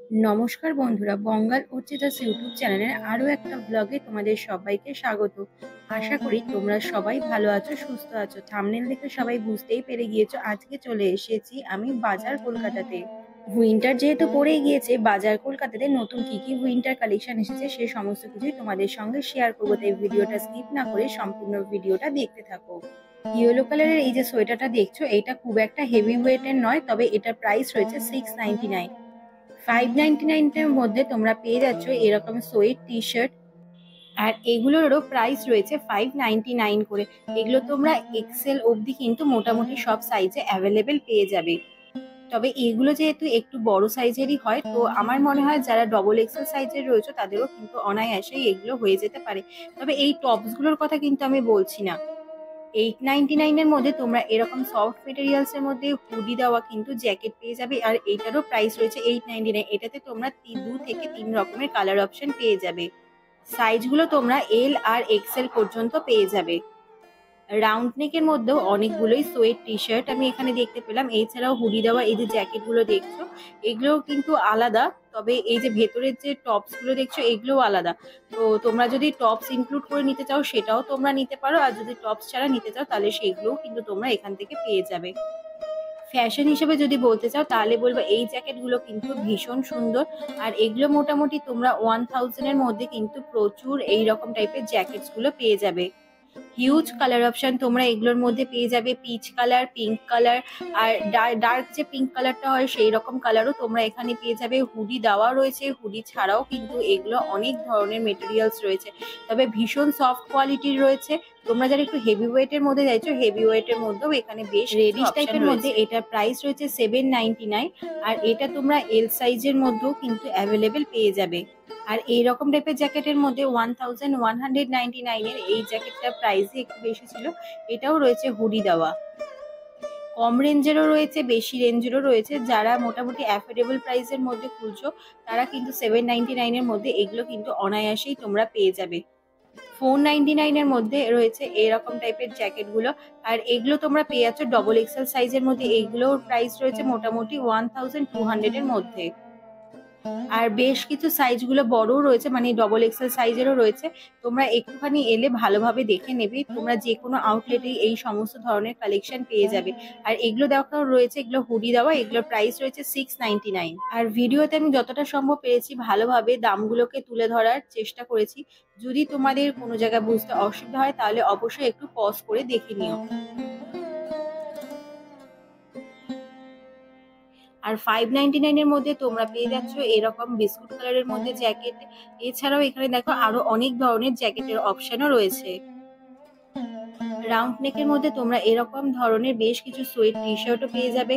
নমস্কার বন্ধুরা, বঙ্গাল অর্চিতাস ইউটিউব চ্যানেলের আরও একটা ব্লগে তোমাদের সবাইকে স্বাগত। আশা করি তোমরা সবাই ভালো আছো, সুস্থ আছো। থাম্বনেল দেখে সবাই বুঝতেই পেরে গিয়েছো আজকে চলে এসেছি আমি বাজার কলকাতাতে। উইন্টার যেহেতু পড়েই গিয়েছে, বাজার কলকাতাতে নতুন কি কি উইন্টার কালেকশন এসেছে সে সমস্ত কিছুই তোমাদের সঙ্গে শেয়ার করবো। তাই ভিডিওটা স্কিপ না করে সম্পূর্ণ ভিডিওটা দেখতে থাকো। ইয়েলো কালারের এই যে সোয়েটারটা দেখছো, এটা খুব একটা হেভি ওয়েটের নয়, তবে এটার প্রাইস রয়েছে 699। 599 মধ্যে তোমরা পেয়ে যাচ্ছ এরকম সোয়েট টি শার্ট, আর এগুলোরও প্রাইস রয়েছে 599 করে। এগুলো তোমরা এক্সেল অবধি কিন্তু মোটামুটি সব সাইজে অ্যাভেলেবেল পেয়ে যাবে। তবে এগুলো যেহেতু একটু বড় সাইজেরই হয়, তো আমার মনে হয় যারা ডবল এক্সেল সাইজের রয়েছে তাদেরও কিন্তু অনায়াসেই এগুলো হয়ে যেতে পারে। তবে এই টপসগুলোর কথা কিন্তু আমি বলছি না। 899 এর মধ্যে তোমরা এরকম সফট মেটেরিয়ালস এর মধ্যে হুডি দেওয়া কিন্তু জ্যাকেট পেয়ে যাবে, আর এইটারও প্রাইস রয়েছে 899। এটাতে তোমরা 2 থেকে 3 রকমের কালার অপশন পেয়ে যাবে। সাইজগুলো তোমরা এল আর এক্সেল পর্যন্ত পেয়ে যাবে। রাউন্ড নেকের মধ্যেও অনেকগুলোই সোয়েট টি শার্ট আমি এখানে দেখতে পেলাম। এছাড়াও হুডি দেওয়া এই যে জ্যাকেটগুলো দেখছো, এগুলোও কিন্তু আলাদা। তবে এই যে ভেতরের যে টপসগুলো দেখছো, এগুলোও আলাদা। তো তোমরা যদি টপস ইনক্লুড করে নিতে চাও সেটাও তোমরা নিতে পারো, আর যদি টপস ছাড়া নিতে চাও তাহলে সেগুলোও কিন্তু তোমরা এখান থেকে পেয়ে যাবে। ফ্যাশন হিসেবে যদি বলতে চাও তাহলে বলবো এই জ্যাকেটগুলো কিন্তু ভীষণ সুন্দর, আর এগুলো মোটামুটি তোমরা 1000 এর মধ্যে কিন্তু প্রচুর এইরকম টাইপের জ্যাকেটসগুলো পেয়ে যাবে। হিউজ কালার অপশন তোমরা এগুলোর মধ্যে পেয়ে যাবে। পিচ কালার, পিঙ্ক কালার, আর ডার্ক যে পিঙ্ক কালারটা হয় সেই রকম কালারও তোমরা এখানে পেয়ে যাবে। হুডি দেওয়া রয়েছে, হুডি ছাড়াও কিন্তু এগুলো অনেক ধরনের মেটেরিয়ালস রয়েছে, তবে ভীষণ সফট কোয়ালিটির রয়েছে। তোমরা যারা একটু হেভি ওয়েটের মধ্যে চাইছো, হেভি ওয়েটের মধ্যেও এখানে বেশ রেডিশ টাইপের মধ্যে এটার প্রাইস রয়েছে 799, আর এটা তোমরা এল সাইজের মধ্যেও কিন্তু অ্যাভেলেবেল পেয়ে যাবে। আর এইরকম টাইপের জ্যাকেটের মধ্যে 1199 এর এই জ্যাকেটটার প্রাইসই একটু বেশি ছিল। এটাও রয়েছে হুডি দেওয়া। কম রেঞ্জেরও রয়েছে, বেশি রেঞ্জেরও রয়েছে। যারা মোটামুটি অ্যাফোর্ডেবল প্রাইসের মধ্যে খুঁজছো তারা কিন্তু 799 এর মধ্যে এগুলো কিন্তু অনায়াসেই তোমরা পেয়ে যাবে। 499 এর মধ্যে রয়েছে এরকম টাইপের জ্যাকেটগুলো, আর এগুলো তোমরা পেয়ে যাচ্ছ ডবল এক্সেল সাইজের মধ্যে। এইগুলোর প্রাইস রয়েছে মোটামুটি 1200 এর মধ্যে। আর বেশ কিছু সাইজগুলো বড়ও রয়েছে, মানে ডবল এক্সেল সাইজেরও রয়েছে। তোমরা একটুখানি এলে ভালোভাবে দেখে নেবে। তোমরা যে কোনো আউটলেটেই এই সমস্ত ধরনের কালেকশন পেয়ে যাবে। আর এগুলো দেখাও রয়েছে, এগুলো হুডি দেওয়া, এগুলোর প্রাইস রয়েছে 699। আর ভিডিওতে আমি যতটা সম্ভব পেরেছি ভালোভাবে দামগুলোকে তুলে ধরার চেষ্টা করেছি। যদি তোমাদের কোনো জায়গায় বুঝতে অসুবিধা হয় তাহলে অবশ্যই একটু পজ করে দেখে নিও। আর 599 এর মধ্যে তোমরা পেয়ে যাচ্ছ এরকম বিস্কুট কালারের মধ্যে জ্যাকেট। এছাড়াও এখানে দেখো আরো অনেক ধরনের জ্যাকেটের অপশনও রয়েছে। রাউন্ড নেকের মধ্যে তোমরা এরকম ধরনের বেশ কিছু সোয়েট টি শার্টও পেয়ে যাবে।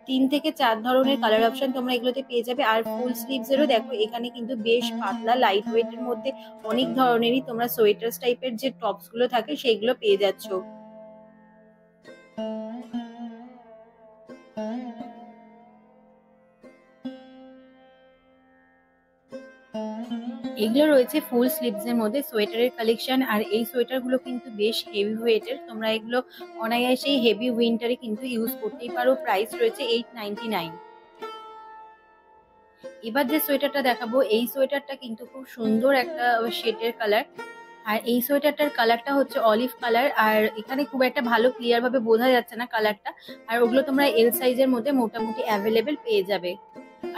3 থেকে 4 ধরনের কালার অপশন তোমরা এগুলোতে পেয়ে যাবে। আর ফুল স্লিভসেরও দেখো এখানে কিন্তু বেশ পাতলা লাইট ওয়েটের মধ্যে অনেক ধরনেরই তোমরা সোয়েটার্স টাইপের যে টপস গুলো থাকে সেগুলো পেয়ে যাচ্ছ। এগুলো রয়েছে ফুল স্লিভস এর মধ্যে সোয়েটারের কালেকশন, আর এই সোয়েটার গুলো কিন্তু বেশ হেভি ওয়েটের। তোমরা এগুলো অনায়াসেই হেভি উইন্টারে কিন্তু ইউজ করতেই পারো। প্রাইস রয়েছে 899। এবার যে সোয়েটারটা দেখাবো এই সোয়েটারটা কিন্তু খুব সুন্দর একটা শেডের কালার, আর এই সোয়েটারটার কালারটা হচ্ছে অলিভ কালার। আর এখানে খুব একটা ভালো ক্লিয়ার ভাবে বোঝা যাচ্ছে না কালারটা। আর ওগুলো তোমরা এল সাইজের মধ্যে মোটামুটি অ্যাভেলেবেল পেয়ে যাবে।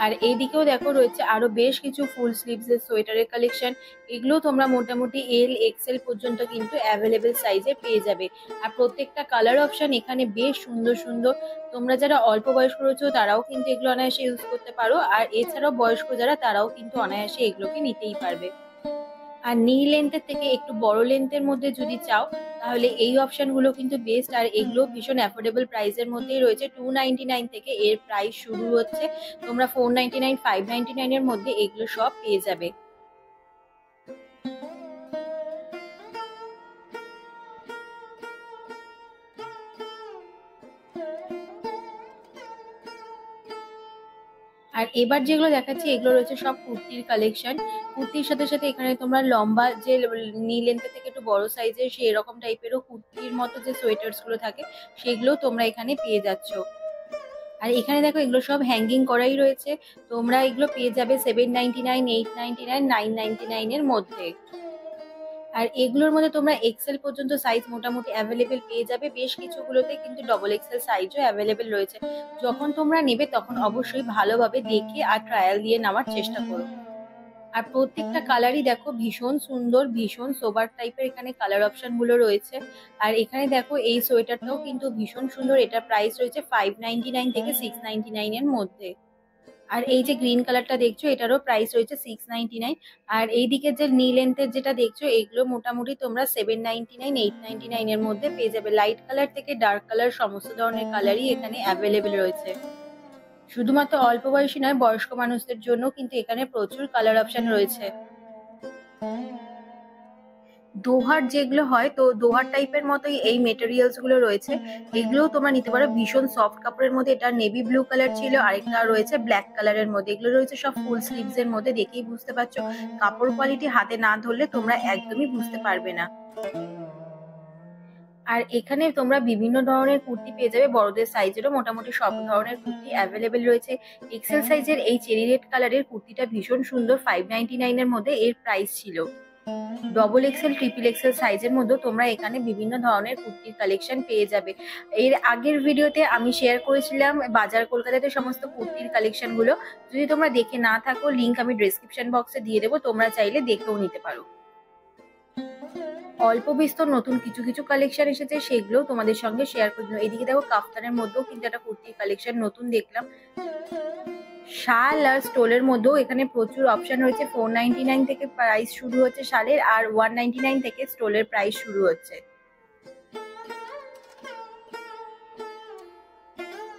আর এইদিকেও দেখো রয়েছে আরো বেশ কিছু ফুল স্লিভস এর সোয়েটারের কালেকশন। এগুলো তোমরা মোটামুটি এল এক্সেল পর্যন্ত কিন্তু অ্যাভেলেবেল সাইজে পেয়ে যাবে। আর প্রত্যেকটা কালার অপশন এখানে বেশ সুন্দর সুন্দর। তোমরা যারা অল্প বয়স্ক রয়েছে তারাও কিন্তু এগুলো অনায়াসে ইউজ করতে পারো, আর এছাড়াও বয়স্ক যারা তারাও কিন্তু অনায়াসে এগুলোকে নিতেই পারবে। আর নি লেন্থের থেকে একটু বড় লেন্থের মধ্যে যদি চাও তাহলে এই অপশনগুলো কিন্তু বেস্ট। আর এগুলো ভীষণ অ্যাফোর্ডেবল প্রাইসের মধ্যেই রয়েছে। 299 থেকে এর প্রাইস শুরু হচ্ছে। তোমরা 499, 599 এর মধ্যে এগুলো সব পেয়ে যাবে। আর এবার যেগুলো দেখাচ্ছি এগুলো রয়েছে সব কুর্তির কালেকশন। কুর্তির সাথে সাথে এখানে তোমরা লম্বা যে নি লেন্থের থেকে একটু বড় সাইজের সেই এরকম টাইপেরও কুর্তির মতো যে সোয়েটার্স গুলো থাকে সেগুলো তোমরা এখানে পেয়ে যাচ্ছ। আর এখানে দেখো এগুলো সব হ্যাঙ্গিং করাই রয়েছে, তোমরা এগুলো পেয়ে যাবে 799, 899, 999 এর মধ্যে। আর এগুলোর মধ্যে তোমরা এক্সেল পর্যন্ত সাইজ মোটামুটি অ্যাভেলেবেল পেয়ে যাবে, বেশ কিছুগুলোতে কিন্তু ডবল এক্সেল সাইজও অ্যাভেলেবেল রয়েছে। যখন তোমরা নেবে তখন অবশ্যই ভালোভাবে দেখে আর ট্রায়াল দিয়ে নেওয়ার চেষ্টা করো। আর প্রত্যেকটা কালারই দেখো ভীষণ সুন্দর, ভীষণ সোবার টাইপের এখানে কালার অপশন গুলো রয়েছে। আর এখানে দেখো এই সোয়েটারটাও কিন্তু ভীষণ সুন্দর, এটার প্রাইস রয়েছে 599 থেকে 699 এর মধ্যে। আর এই যে গ্রিন কালারটা দেখছো এটারও প্রাইস রয়েছে 699। আর এইদিকে যে নি লেন্থের যেটা দেখছো এগুলো মোটামুটি তোমরা 799, 899 এর মধ্যে পেয়ে যাবে। লাইট কালার থেকে ডার্ক কালার সমস্ত ধরনের কালারই এখানে অ্যাভেলেবেল রয়েছে। শুধুমাত্র অল্প বয়সী নয়, বয়স্ক মানুষদের জন্য কিন্তু এখানে প্রচুর কালার অপশন রয়েছে। দোহার যেগুলো হয়, তো দোহার টাইপের মতোই এই মেটেরিয়ালস গুলো রয়েছে, এগুলোও তোমরা নিতে পারো। ভীষণ সফট কাপড়ের মধ্যে, এটা নেভি ব্লু কালার ছিল, আরেকটা রয়েছে ব্ল্যাক কালারের মধ্যে। এগুলো রয়েছে সব ফুল স্লিভস এর মধ্যে, দেখেই বুঝতে পারছো কাপড় কোয়ালিটি হাতে না ধরলে তোমরা একদমই বুঝতে পারবে না। আর এখানে তোমরা বিভিন্ন ধরনের কুর্তি পেয়ে যাবে, বড়দের সাইজেরও মোটামুটি সব ধরনের কুর্তি অ্যাভেলেবেল রয়েছে। এক্সেল সাইজের এই চেরি রেড কালারের কুর্তিটা ভীষণ সুন্দর, 599 এর মধ্যে এর প্রাইস ছিল। ডবল এক্সেল, ট্রিপল এক্সেল সাইজের মধ্যে তোমরা এখানে বিভিন্ন ধরনের কুর্তির কালেকশন পেয়ে যাবে। এর আগের ভিডিওতে আমি শেয়ার করেছিলাম বাজার কলকাতাতে সমস্ত কুর্তির কালেকশন গুলো, যদি তোমরা দেখে না থাকো লিংক আমি ডেসক্রিপশন বক্সে দিয়ে দেবো, তোমরা চাইলে দেখেও নিতে পারো। অল্প বিস্তর নতুন কিছু কিছু কালেকশন এসেছে, সেগুলো তোমাদের সঙ্গে শেয়ার করে দিলাম। এদিকে দেখো কাফতানের মধ্যেও কিন্তু একটা কুর্তির কালেকশন নতুন দেখলাম। শাল আর স্টোলের মধ্যেও এখানে প্রচুর অপশন রয়েছে। 499 থেকে প্রাইস শুরু হচ্ছে শালের, আর 199 থেকে স্টোলের প্রাইস শুরু হচ্ছে।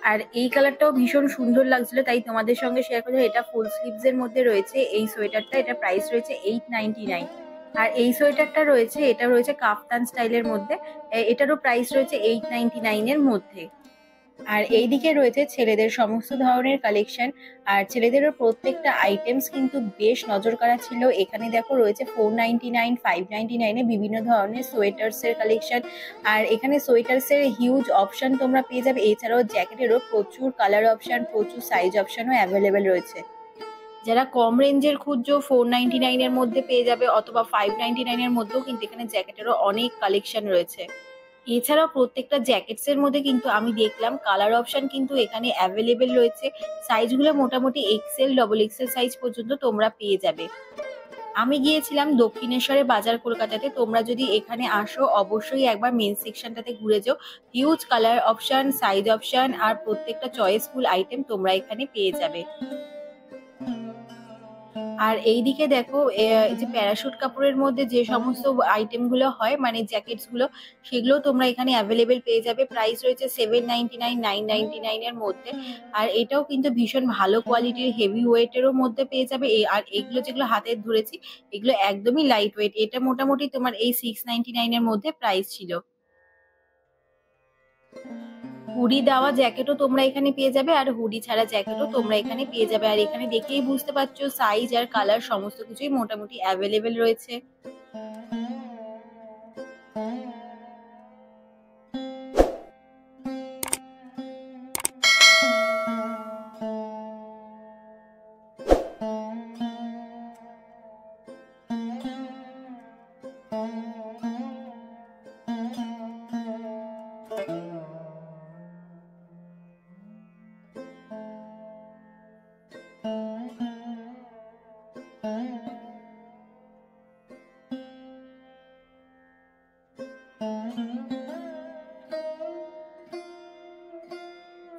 আর এই কালারটাও ভীষণ সুন্দর লাগছিল, তাই তোমাদের সঙ্গে শেয়ার করলাম। এটা ফুল স্লিভস এর মধ্যে রয়েছে এই সোয়েটারটা, এটা প্রাইস রয়েছে 899। আর এই সোয়েটারটা রয়েছে, এটা রয়েছে কাফতান স্টাইলের মধ্যে, এটারও প্রাইস রয়েছে 899 এর মধ্যে। আর এইদিকে রয়েছে ছেলেদের সমস্ত ধরনের কালেকশন, আর ছেলেদেরও প্রত্যেকটা আইটেমস কিন্তু বেশ নজর কাড়া ছিল। এখানে দেখো রয়েছে 499, 599 এ বিভিন্ন ধরনের সোয়েটার্স এর কালেকশন। আর এখানে সোয়েটার্স এর হিউজ অপশন তোমরা পেয়ে যাবে। এছাড়াও জ্যাকেটেরও প্রচুর কালার অপশন, প্রচুর সাইজ অপশনও অ্যাভেলেবেল রয়েছে। যারা কম রেঞ্জের খুঁজছো 499 এর মধ্যে পেয়ে যাবে, অথবা 599 এর মধ্যেও কিন্তু এখানে জ্যাকেটেরও অনেক কালেকশন রয়েছে। এছাড়াও প্রত্যেকটা জ্যাকেটস এর মধ্যে কিন্তু আমি দেখলাম কালার অপশন কিন্তু এখানে অ্যাভেলেবেল রয়েছে। সাইজগুলো মোটামুটি এক্সেল, ডবল এক্সেল সাইজ পর্যন্ত তোমরা পেয়ে যাবে। আমি গিয়েছিলাম দক্ষিণেশ্বরে বাজার কলকাতাতে, তোমরা যদি এখানে আসো অবশ্যই একবার মেন সেকশনটাতে ঘুরে যাও। Huge colour option, size option আর প্রত্যেকটা চয়েসফুল আইটেম তোমরা এখানে পেয়ে যাবে। আর এইদিকে দেখো যে প্যারাশুট কাপড়ের মধ্যে যে সমস্ত আইটেম গুলো হয়, মানে জ্যাকেটস গুলো, সেগুলো তোমরা এখানে অ্যাভেলেবেল পেয়ে যাবে। প্রাইস রয়েছে 799, 999 এর মধ্যে। আর এটাও কিন্তু ভীষণ ভালো কোয়ালিটির, হেভি ওয়েটেরও মধ্যে পেয়ে যাবে। আর এগুলো যেগুলো হাতে ধরেছি এগুলো একদমই লাইট ওয়েট। এটা মোটামুটি তোমার এই 699 এর মধ্যে প্রাইস ছিল। হুডি দেওয়া জ্যাকেটও তোমরা এখানে পেয়ে যাবে, আর হুডি ছাড়া জ্যাকেটও তোমরা এখানে পেয়ে যাবে। আর এখানে দেখেই বুঝতে পারছো সাইজ আর কালার সমস্ত কিছুই মোটামুটি অ্যাভেলেবেল রয়েছে।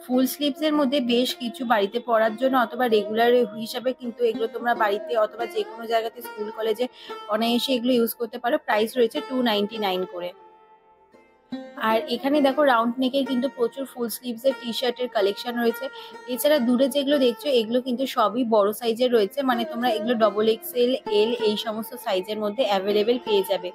ফুল স্লিভস এর মধ্যে বেশ কিছু বাড়িতে পরার জন্য অথবা রেগুলার হিসাবে কিন্তু এগুলো তোমরা বাড়িতে অথবা যে কোনো জায়গাতে স্কুল কলেজে অনায়াসে এগুলো ইউজ করতে পারো। প্রাইস রয়েছে 299 করে। আর এখানে দেখো রাউন্ড নেকের কিন্তু প্রচুর ফুল স্লিভস এর টি শার্টের কালেকশন রয়েছে। এছাড়া দূরে যেগুলো দেখছো এগুলো কিন্তু সবই বড় সাইজের রয়েছে, মানে তোমরা এগুলো ডবল এক্সেল, এল এই সমস্ত সাইজের মধ্যে অ্যাভেলেবেল পেয়ে যাবে।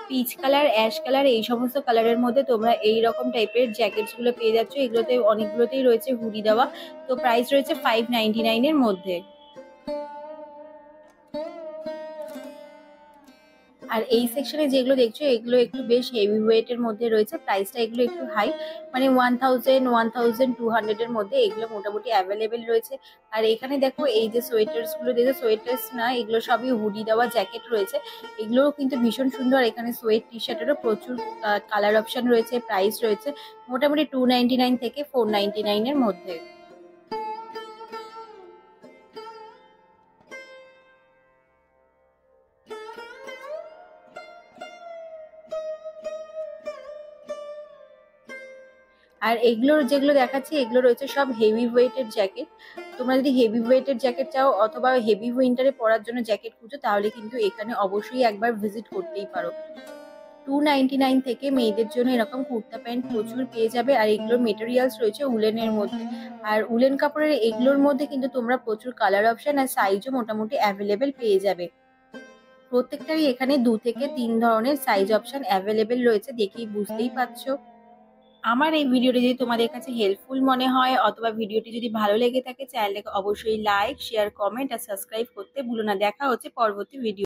পিচ কালার, অ্যাশ কালার এই সমস্ত কালারের মধ্যে তোমরা এই রকম টাইপের জ্যাকেটস গুলো পেয়ে যাচ্ছ। এগুলোতে অনেকগুলোতেই রয়েছে হুডি দেওয়া, তো প্রাইস রয়েছে 599 এর মধ্যে। আর এই সেকশনে যেগুলো দেখছো এগুলো একটু বেশ হেভি ওয়েটের মধ্যে রয়েছে, প্রাইসটা এগুলো একটু হাই, মানে 1200 এর মধ্যে এগুলো মোটামুটি অ্যাভেলেবেল রয়েছে। আর এখানে দেখো এই যে সোয়েটার্স গুলো দেখো, সোয়েটার্স না এগুলো সবই হুডি দেওয়া জ্যাকেট রয়েছে, এগুলোও কিন্তু ভীষণ সুন্দর। এখানে সোয়েট টি শার্টেরও প্রচুর কালার অপশন রয়েছে, প্রাইস রয়েছে মোটামুটি 299 থেকে 499 এর মধ্যে। আর এগুলোর যেগুলো দেখাচ্ছি এগুলো রয়েছে সব হেভি ওয়েটের জ্যাকেট। তোমরা যদি হেভি ওয়েটের জ্যাকেট চাও অথবা হেভি উইন্টারে পরার জন্য জ্যাকেট খুঁজো তাহলে কিন্তু এখানে অবশ্যই একবার ভিজিট করতেই পারো। 299 থেকে মেয়েদের জন্য এরকম কুর্তা প্যান্ট প্রচুর পেয়ে যাবে। আর এগুলোর মেটেরিয়ালস রয়েছে উলেনের মধ্যে। আর উলেন কাপড়ের এগুলোর মধ্যে কিন্তু তোমরা প্রচুর কালার অপশন আর সাইজও মোটামুটি অ্যাভেলেবেল পেয়ে যাবে। প্রত্যেকটারই এখানে 2 থেকে 3 ধরনের সাইজ অপশন অ্যাভেলেবেল রয়েছে, দেখেই বুঝতেই পারছো। আমার এই ভিডিওটি যদি তোমাদের কাছে হেল্পফুল মনে হয় অথবা ভিডিওটি যদি ভালো লেগে থাকে চ্যানেলটাকে অবশ্যই লাইক, শেয়ার, কমেন্ট আর সাবস্ক্রাইব করতে ভুলো না। দেখা হচ্ছে পরবর্তী ভিডিও।